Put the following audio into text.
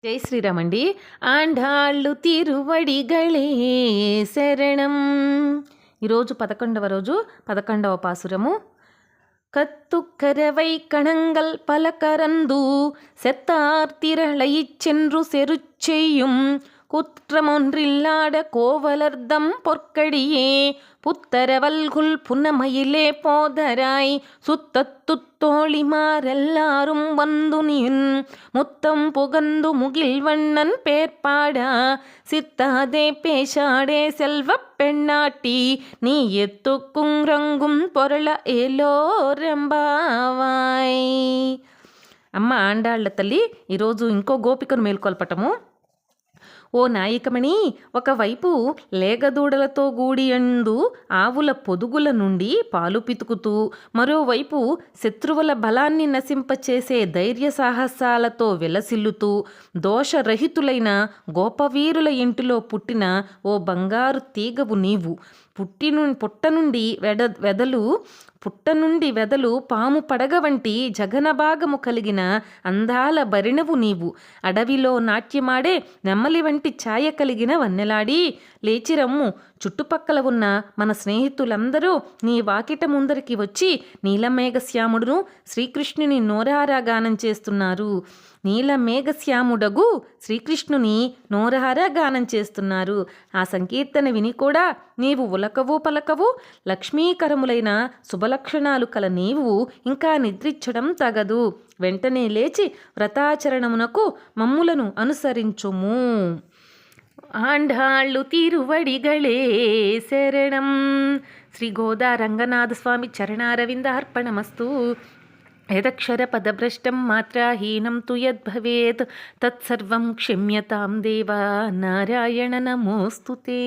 జై శ్రీరామ్ అండి. ఆండాళ్ళు తిరువడిగళే శరణం. ఈరోజు 11వ రోజు 11వ పాసురము. கத்துக்கரவை கணங்கள் பல கரந்து செத்தார்த்திரளைச் சென்று செருச்செய்யும் குற்றமொன்றில்லாட கோவலர்தம் பொற்கடியே புத்தரவல்குல் புன்னமயிலே போதராய் சுத்தத்துத்தோழிமாரெல்லாரும் வந்து நின் முத்தம் புகந்து முகில்வண்ணன் பேர்பாடா சித்தாதே பேசாடே செல்வப் பெண்ணாட்டி நீ ఎత్తుకుంగ్రంగుం పొరల ఏలోరెంబావాయ్. అమ్మ ఆండాళ్ల తల్లి ఈరోజు ఇంకో గోపికను మేల్కొల్పటము. ఓ నాయికమణి, ఒకవైపు లేగదూడలతో గూడియందు ఆవుల పొదుగుల నుండి పాలు పితుకుతూ, మరోవైపు శత్రువుల బలాన్ని నశింపచేసే ధైర్య సాహసాలతో వెలసిల్లుతూ, దోషరహితులైన గోపవీరుల ఇంటిలో పుట్టిన ఓ బంగారు తీగవు నీవు. పుట్ట నుండి వెదలు పాము పడగ వంటి జగనభాగము కలిగిన అందాల భరిణవు నీవు. అడవిలో నాట్యమాడే నెమ్మలి వంటి ఛాయ కలిగిన వన్నెలాడి లేచిరమ్ము. చుట్టుపక్కల ఉన్న మన స్నేహితులందరూ నీ వాకిట ముందరికి వచ్చి నీలమేఘశ్యాముడును శ్రీకృష్ణుని నోరారా గానం చేస్తున్నారు. నీలమేఘశ్యాముడగు శ్రీకృష్ణుని నోరారా గానం చేస్తున్నారు. ఆ సంకీర్తన విని కూడా నీవు ఉలకవు పలకవు. లక్ష్మీకరములైన శుభలక్షణాలు కల నీవు ఇంకా నిద్రించడం తగదు. వెంటనే లేచి వ్రతాచరణమునకు మమ్ములను అనుసరించుము. ఆండాళ్ళు తిరువడిగళే శరణం. శ్రీ గోదా రంగనాథ స్వామి చరణారవిందార్పణమస్తు. యదక్షరపదభ్రష్టం మాత్రాహీనం తు యద్భవేత్ తత్సర్వం క్షమ్యతాం దేవా. నారాయణ నమోస్తుతే.